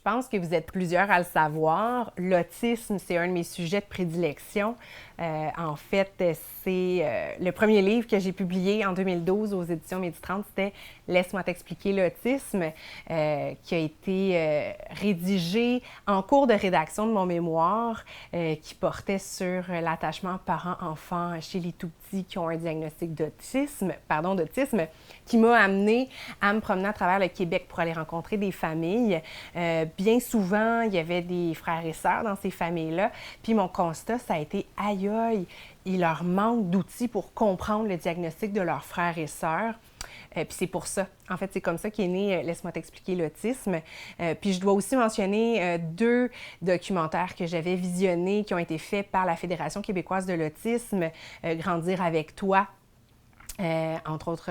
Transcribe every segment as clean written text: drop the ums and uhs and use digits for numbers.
Je pense que vous êtes plusieurs à le savoir. L'autisme, c'est un de mes sujets de prédilection. En fait, c'est le premier livre que j'ai publié en 2012 aux éditions Midi30, c'était Laisse-moi t'expliquer l'autisme, qui a été rédigé en cours de rédaction de mon mémoire, qui portait sur l'attachement parent-enfant chez les tout-petits qui ont un diagnostic d'autisme, qui m'a amené à me promener à travers le Québec pour aller rencontrer des familles. Bien souvent, il y avait des frères et sœurs dans ces familles-là. Puis mon constat, ça a été aïe aïe, il leur manque d'outils pour comprendre le diagnostic de leurs frères et sœurs. Puis c'est pour ça. En fait, c'est comme ça qu'est né Laisse-moi t'expliquer l'autisme. Puis je dois aussi mentionner deux documentaires que j'avais visionnés qui ont été faits par la Fédération québécoise de l'autisme, Grandir avec toi. Entre autres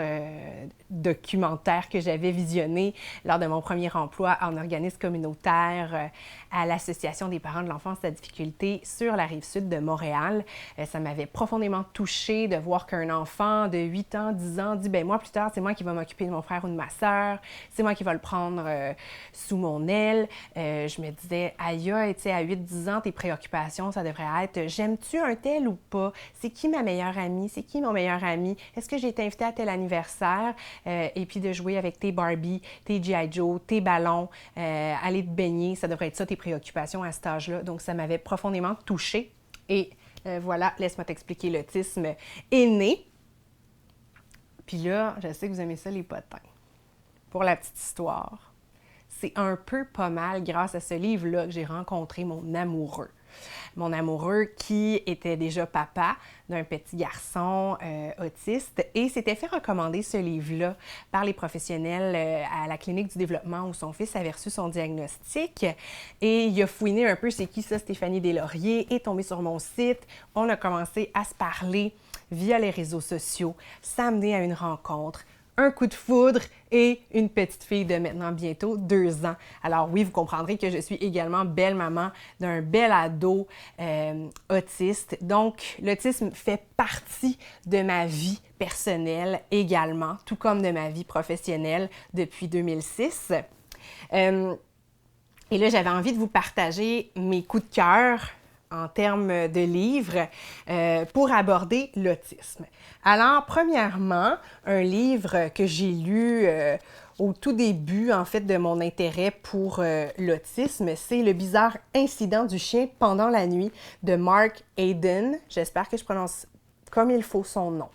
documentaires que j'avais visionnés lors de mon premier emploi en organisme communautaire à l'Association des parents de l'enfance à difficulté sur la Rive-Sud de Montréal. Ça m'avait profondément touchée de voir qu'un enfant de 8 ans, 10 ans dit « ben moi plus tard, c'est moi qui vais m'occuper de mon frère ou de ma sœur, c'est moi qui vais le prendre sous mon aile. » Je me disais « aïe, tu sais, à 8-10 ans, tes préoccupations, ça devrait être « j'aime-tu un tel ou pas? C'est qui ma meilleure amie? C'est qui mon meilleur ami? Est-ce que j'ai été invitée à tel anniversaire? » Et puis de jouer avec tes Barbie, tes G.I. Joe, tes ballons, aller te baigner, ça devrait être ça tes préoccupations à cet âge-là. Donc ça m'avait profondément touchée. Et voilà, Laisse-moi t'expliquer l'autisme est né. Puis là, je sais que vous aimez ça les potins. Pour la petite histoire, c'est un peu pas mal grâce à ce livre-là que j'ai rencontré mon amoureux. Mon amoureux qui était déjà papa d'un petit garçon autiste et s'était fait recommander ce livre-là par les professionnels à la clinique du développement où son fils avait reçu son diagnostic. Et il a fouiné un peu c'est qui ça, Stéphanie Deslauriers, est tombé sur mon site. On a commencé à se parler via les réseaux sociaux. Ça a amené à une rencontre. Un coup de foudre et une petite fille de maintenant bientôt 2 ans. Alors oui, vous comprendrez que je suis également belle maman d'un bel ado autiste. Donc, l'autisme fait partie de ma vie personnelle également, tout comme de ma vie professionnelle depuis 2006. Et là, j'avais envie de vous partager mes coups de cœur en termes de livres pour aborder l'autisme. Alors, premièrement, un livre que j'ai lu au tout début, en fait, de mon intérêt pour l'autisme, c'est Le bizarre incident du chien pendant la nuit de Mark Hayden. J'espère que je prononce comme il faut son nom.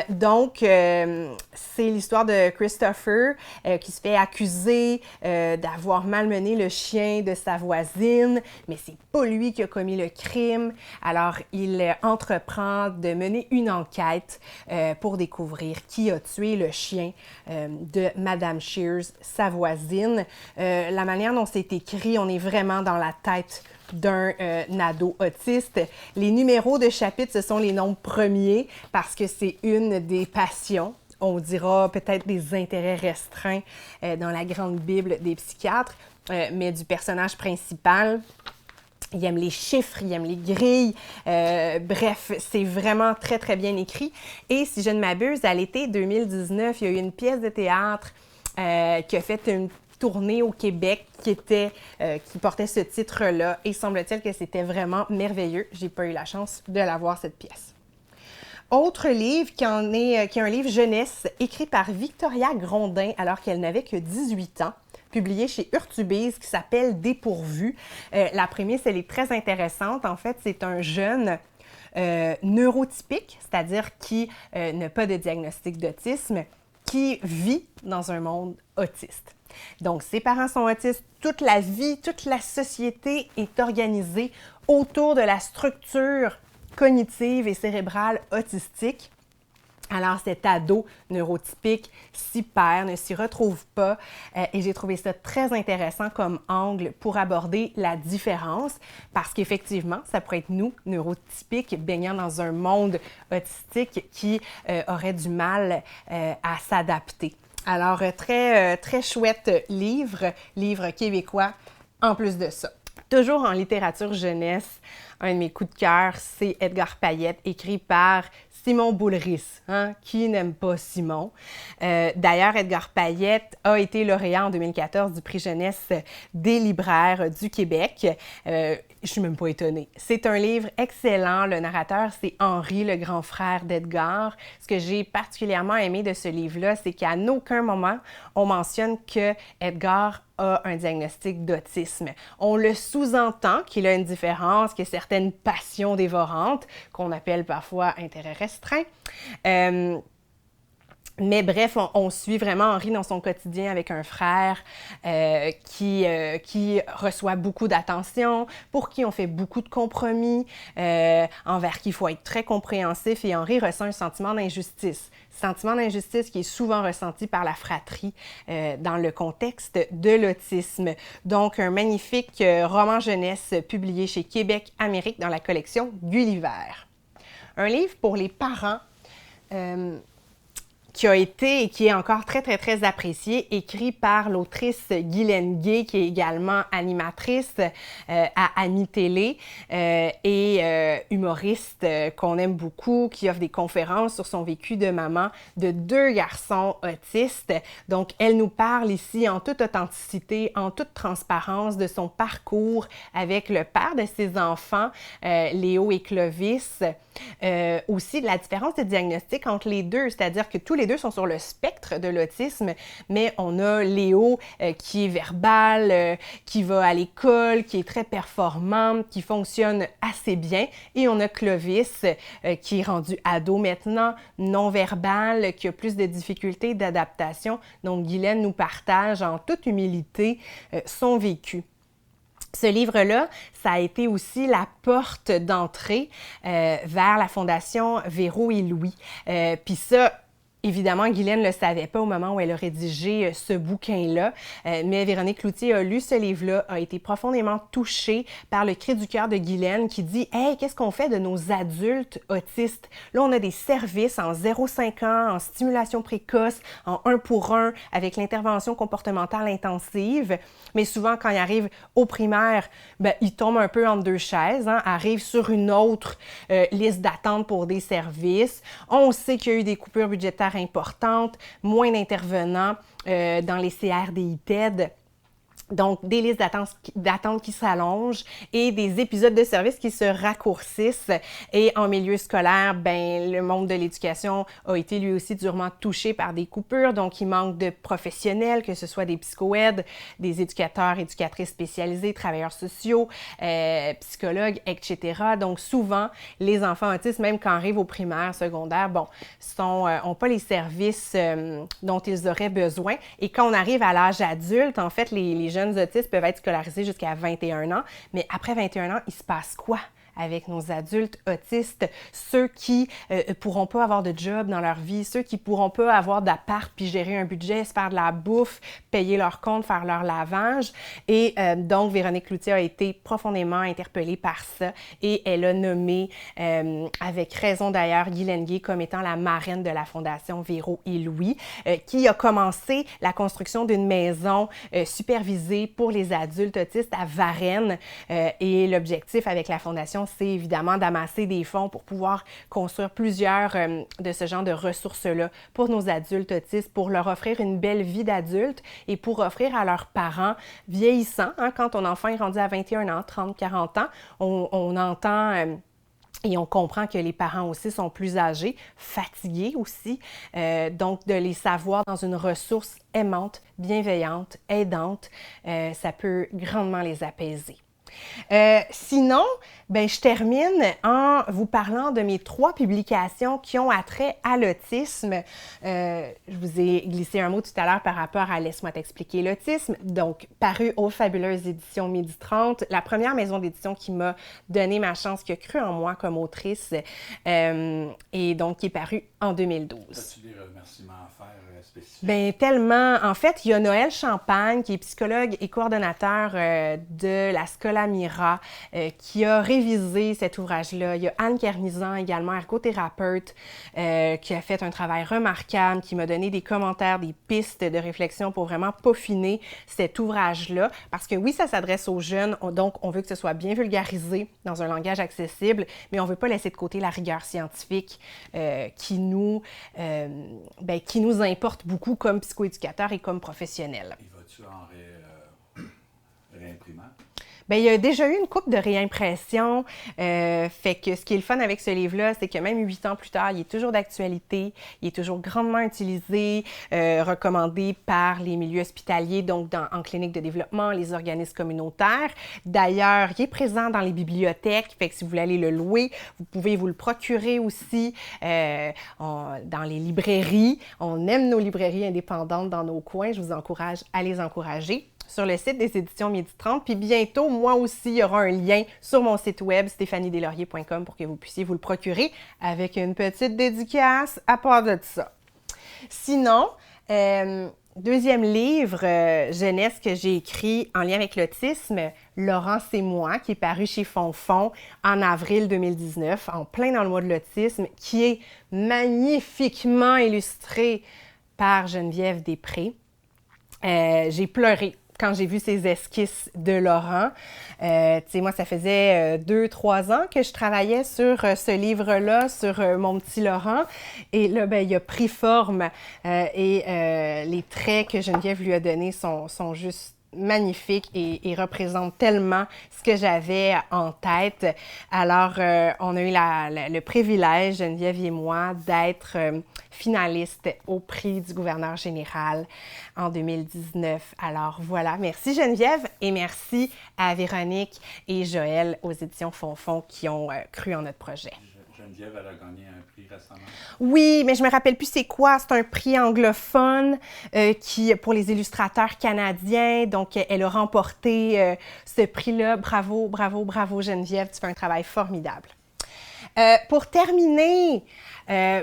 Donc, c'est l'histoire de Christopher qui se fait accuser d'avoir malmené le chien de sa voisine, mais c'est pas lui qui a commis le crime. Alors, il entreprend de mener une enquête pour découvrir qui a tué le chien de Madame Shears, sa voisine. La manière dont c'est écrit, on est vraiment dans la tête d'un ado autiste. Les numéros de chapitres, ce sont les nombres premiers parce que c'est une des passions, on dira peut-être des intérêts restreints dans la grande Bible des psychiatres, mais du personnage principal. Il aime les chiffres, il aime les grilles. Bref, c'est vraiment très, très bien écrit. Et si je ne m'abuse, à l'été 2019, il y a eu une pièce de théâtre qui a fait une tournée au Québec qui portait ce titre-là. Et semble-t-il que c'était vraiment merveilleux. J'ai pas eu la chance de la voir, cette pièce. Autre livre qui est un livre jeunesse écrit par Victoria Grondin alors qu'elle n'avait que 18 ans, publié chez Urtubise, qui s'appelle Dépourvu. La prémisse, elle est très intéressante. En fait, c'est un jeune neurotypique, c'est-à-dire qui n'a pas de diagnostic d'autisme, qui vit dans un monde autiste. Donc, ses parents sont autistes, toute la vie, toute la société est organisée autour de la structure cognitive et cérébrale autistique. Alors, cet ado neurotypique s'y perd, ne s'y retrouve pas et j'ai trouvé ça très intéressant comme angle pour aborder la différence parce qu'effectivement, ça pourrait être nous, neurotypiques, baignant dans un monde autistique qui aurait du mal à s'adapter. Alors, très chouette livre québécois en plus de ça. Toujours en littérature jeunesse, un de mes coups de cœur, c'est Edgar Payette, écrit par Simon Boulris, hein? Qui n'aime pas Simon? D'ailleurs, Edgar Payette a été lauréat en 2014 du prix jeunesse des libraires du Québec. Je suis même pas étonnée. C'est un livre excellent. Le narrateur, c'est Henri, le grand frère d'Edgar. Ce que j'ai particulièrement aimé de ce livre-là, c'est qu'à aucun moment, on mentionne que Edgar a un diagnostic d'autisme. On le sous-entend qu'il a une différence, qu'il y a certaines passions dévorantes, qu'on appelle parfois intérêt restreint. Mais bref, on suit vraiment Henri dans son quotidien avec un frère qui reçoit beaucoup d'attention, pour qui on fait beaucoup de compromis, envers qui il faut être très compréhensif, et Henri ressent un sentiment d'injustice. Sentiment d'injustice qui est souvent ressenti par la fratrie dans le contexte de l'autisme. Donc, un magnifique roman jeunesse publié chez Québec Amérique dans la collection Gulliver. Un livre pour les parents qui a été et qui est encore très, très, très apprécié, écrit par l'autrice Guylaine Gay, qui est également animatrice à Ami Télé et humoriste qu'on aime beaucoup, qui offre des conférences sur son vécu de maman de 2 garçons autistes. Donc, elle nous parle ici en toute authenticité, en toute transparence de son parcours avec le père de ses enfants, Léo et Clovis. Aussi de la différence de diagnostic entre les deux, c'est-à-dire que tous les deux sont sur le spectre de l'autisme, mais on a Léo qui est verbal, qui va à l'école, qui est très performant, qui fonctionne assez bien, et on a Clovis qui est rendu ado maintenant, non-verbal, qui a plus de difficultés d'adaptation. Donc Guylaine nous partage en toute humilité son vécu. Ce livre-là, ça a été aussi la porte d'entrée vers la Fondation Véro et Louis. Puis ça, évidemment, Guylaine ne le savait pas au moment où elle a rédigé ce bouquin-là, mais Véronique Cloutier a lu ce livre-là, a été profondément touchée par le cri du cœur de Guylaine qui dit « Hey, qu'est-ce qu'on fait de nos adultes autistes? Là, on a des services en 0,5 ans, en stimulation précoce, en 1 pour 1, avec l'intervention comportementale intensive, mais souvent, quand ils arrivent au primaire, ben, ils tombent un peu entre deux chaises, hein, arrivent sur une autre liste d'attente pour des services. On sait qu'il y a eu des coupures budgétaires importantes, moins d'intervenants dans les CRDI-TED. Donc, des listes d'attente qui s'allongent et des épisodes de service qui se raccourcissent. Et en milieu scolaire, ben, le monde de l'éducation a été lui aussi durement touché par des coupures. Donc, il manque de professionnels, que ce soit des psychoaides, des éducateurs, éducatrices spécialisés, travailleurs sociaux, psychologues, etc. Donc, souvent, les enfants autistes, même quand ils arrivent au primaire, secondaire, bon, ont pas les services dont ils auraient besoin. Et quand on arrive à l'âge adulte, en fait, les jeunes autistes peuvent être scolarisés jusqu'à 21 ans, mais après 21 ans, il se passe quoi avec nos adultes autistes, ceux qui pourront pas avoir de job dans leur vie, ceux qui pourront pas avoir d'appart puis gérer un budget, se faire de la bouffe, payer leurs comptes, faire leur lavage. Et donc, Véronique Cloutier a été profondément interpellée par ça et elle a nommé, avec raison d'ailleurs, Guylaine Gay comme étant la marraine de la Fondation Véro et Louis, qui a commencé la construction d'une maison supervisée pour les adultes autistes à Varennes. Et l'objectif avec la Fondation, c'est évidemment d'amasser des fonds pour pouvoir construire plusieurs de ce genre de ressources-là pour nos adultes autistes, pour leur offrir une belle vie d'adulte et pour offrir à leurs parents vieillissants, hein, quand ton enfant est rendu à 21 ans, 30, 40 ans, on entend... Et on comprend que les parents aussi sont plus âgés, fatigués aussi. Donc, de les savoir dans une ressource aimante, bienveillante, aidante, ça peut grandement les apaiser. Sinon, ben, je termine en vous parlant de mes 3 publications qui ont attrait à l'autisme. Je vous ai glissé un mot tout à l'heure par rapport à Laisse-moi t'expliquer l'autisme, donc paru aux fabuleuses éditions Midi 30, la première maison d'édition qui m'a donné ma chance, qui a cru en moi comme autrice, et donc qui est paru en 2012. As-tu des remerciements à faire spécifiques? Bien, tellement. En fait, il y a Noël Champagne, qui est psychologue et coordonnateur de la scolarité à Mira, qui a révisé cet ouvrage-là. Il y a Anne Carnizan, également ergothérapeute, qui a fait un travail remarquable, qui m'a donné des commentaires, des pistes de réflexion pour vraiment peaufiner cet ouvrage-là. Parce que oui, ça s'adresse aux jeunes, donc on veut que ce soit bien vulgarisé dans un langage accessible, mais on ne veut pas laisser de côté la rigueur scientifique qui nous importe beaucoup comme psychoéducateurs et comme professionnels. Et vas-tu en réimprimant? Bien, il y a déjà eu une couple de réimpressions. Fait que ce qui est le fun avec ce livre-là, c'est que même 8 ans plus tard, il est toujours d'actualité, il est toujours grandement utilisé, recommandé par les milieux hospitaliers, donc en clinique de développement, les organismes communautaires. D'ailleurs, il est présent dans les bibliothèques, fait que si vous voulez aller le louer, vous pouvez vous le procurer aussi dans les librairies. On aime nos librairies indépendantes dans nos coins, je vous encourage à les encourager sur le site des éditions Midi 30. Puis bientôt, moi aussi, il y aura un lien sur mon site web, stéphaniedeslauriers.com, pour que vous puissiez vous le procurer avec une petite dédicace à part de ça. Sinon, deuxième livre jeunesse que j'ai écrit en lien avec l'autisme, Laurent, c'est moi, qui est paru chez Fonfon en avril 2019, en plein dans le mois de l'autisme, qui est magnifiquement illustré par Geneviève Després. J'ai pleuré quand j'ai vu ces esquisses de Laurent. Tu sais, moi, ça faisait 2-3 ans que je travaillais sur ce livre-là, sur mon petit Laurent. Et là, ben, il a pris forme et les traits que Geneviève lui a donnés sont juste magnifiques et représentent tellement ce que j'avais en tête. Alors, on a eu le privilège, Geneviève et moi, d'être finaliste au prix du gouverneur général en 2019. Alors voilà, merci Geneviève et merci à Véronique et Joël aux éditions Fonfon qui ont cru en notre projet. Geneviève, elle a gagné un prix récemment. Oui, mais je me rappelle plus c'est quoi. C'est un prix anglophone pour les illustrateurs canadiens. Donc, elle a remporté ce prix-là. Bravo, bravo, bravo Geneviève. Tu fais un travail formidable. Pour terminer,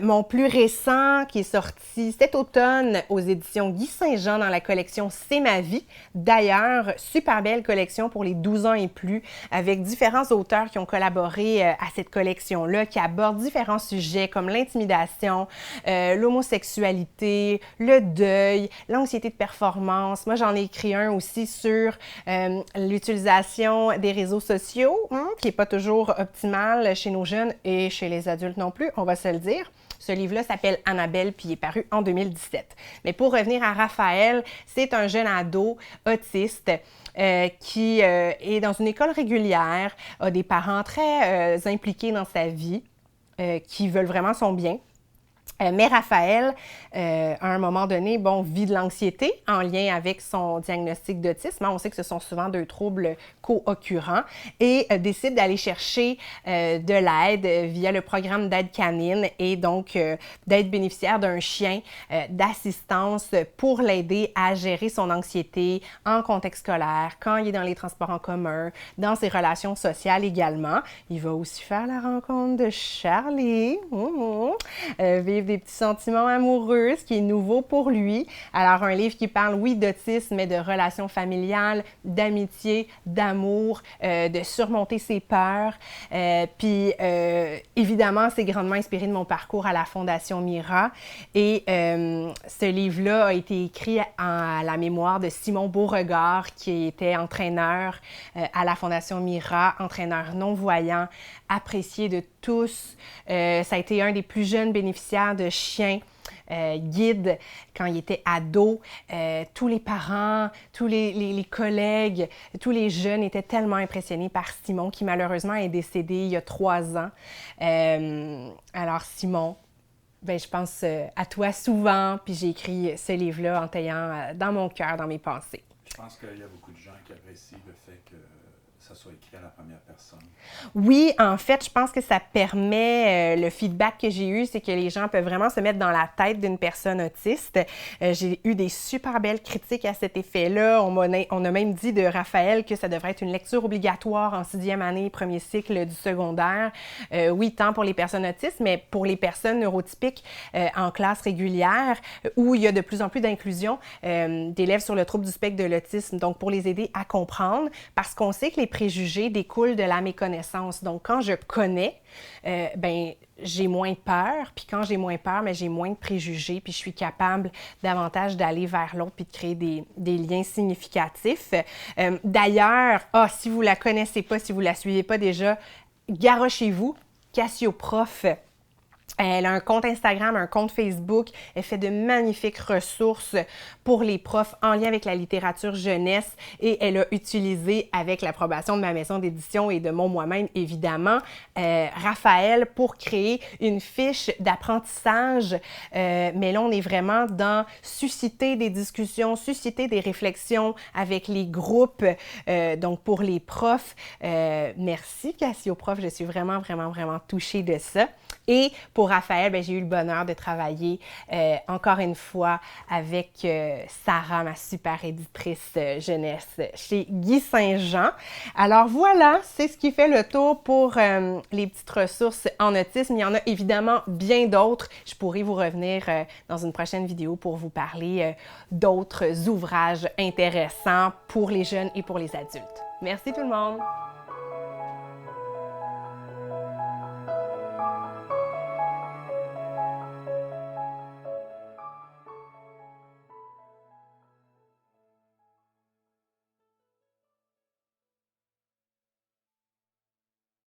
mon plus récent qui est sorti cet automne aux éditions Guy Saint-Jean dans la collection C'est ma vie. D'ailleurs, super belle collection pour les 12 ans et plus avec différents auteurs qui ont collaboré à cette collection-là, qui abordent différents sujets comme l'intimidation, l'homosexualité, le deuil, l'anxiété de performance. Moi, j'en ai écrit un aussi sur l'utilisation des réseaux sociaux, qui n'est pas toujours optimale chez nos jeunes et chez les adultes non plus, on va se le dire. Ce livre-là s'appelle Annabelle, puis il est paru en 2017. Mais pour revenir à Raphaël, c'est un jeune ado autiste qui est dans une école régulière, a des parents très impliqués dans sa vie, qui veulent vraiment son bien. Mais Raphaël, à un moment donné, vit de l'anxiété en lien avec son diagnostic d'autisme. On sait que ce sont souvent 2 troubles co-occurrents et décide d'aller chercher de l'aide via le programme d'aide canine et donc d'être bénéficiaire d'un chien d'assistance pour l'aider à gérer son anxiété en contexte scolaire, quand il est dans les transports en commun, dans ses relations sociales également. Il va aussi faire la rencontre de Charlie, vivre des petits sentiments amoureux, ce qui est nouveau pour lui. Alors, un livre qui parle, oui, d'autisme, mais de relations familiales, d'amitié, d'amour, de surmonter ses peurs. Puis, évidemment, c'est grandement inspiré de mon parcours à la Fondation Mira. Et ce livre-là a été écrit à la mémoire de Simon Beauregard, qui était entraîneur à la Fondation Mira, entraîneur non-voyant, apprécié de tous. Ça a été un des plus jeunes bénéficiaires de chiens guide quand il était ado. Tous les parents, tous les collègues, tous les jeunes étaient tellement impressionnés par Simon, qui malheureusement est décédé il y a 3 ans. Alors Simon, je pense à toi souvent, puis j'ai écrit ce livre-là en t'ayant dans mon cœur, dans mes pensées. Je pense qu'il y a beaucoup de gens qui apprécient le fait que ça soit écrit à la première personne. Oui, en fait, je pense que ça permet, le feedback que j'ai eu, c'est que les gens peuvent vraiment se mettre dans la tête d'une personne autiste. J'ai eu des super belles critiques à cet effet-là. On a même dit de Raphaël que ça devrait être une lecture obligatoire en 6e année, 1er cycle du secondaire. Oui, tant pour les personnes autistes, mais pour les personnes neurotypiques en classe régulière, où il y a de plus en plus d'inclusion d'élèves sur le trouble du spectre de l'autisme, donc pour les aider à comprendre, parce qu'on sait que les préjugés découlent de la méconnaissance. Donc, quand je connais, j'ai moins peur, puis quand j'ai moins peur, j'ai moins de préjugés, puis je suis capable davantage d'aller vers l'autre puis de créer des liens significatifs. D'ailleurs, si vous la connaissez pas, si vous la suivez pas déjà, garochez-vous, Cassio Prof. Elle a un compte Instagram, un compte Facebook. Elle fait de magnifiques ressources pour les profs en lien avec la littérature jeunesse et elle a utilisé, avec l'approbation de ma maison d'édition et de moi-même, évidemment, Raphaël pour créer une fiche d'apprentissage. Mais là, on est vraiment dans susciter des discussions, susciter des réflexions avec les groupes, donc pour les profs. Merci Cassio Prof, je suis vraiment touchée de ça. Et pour Raphaël, j'ai eu le bonheur de travailler encore une fois avec Sarah, ma super éditrice jeunesse chez Guy Saint-Jean. Alors voilà, c'est ce qui fait le tour pour les petites ressources en autisme. Il y en a évidemment bien d'autres. Je pourrais vous revenir dans une prochaine vidéo pour vous parler d'autres ouvrages intéressants pour les jeunes et pour les adultes. Merci tout le monde!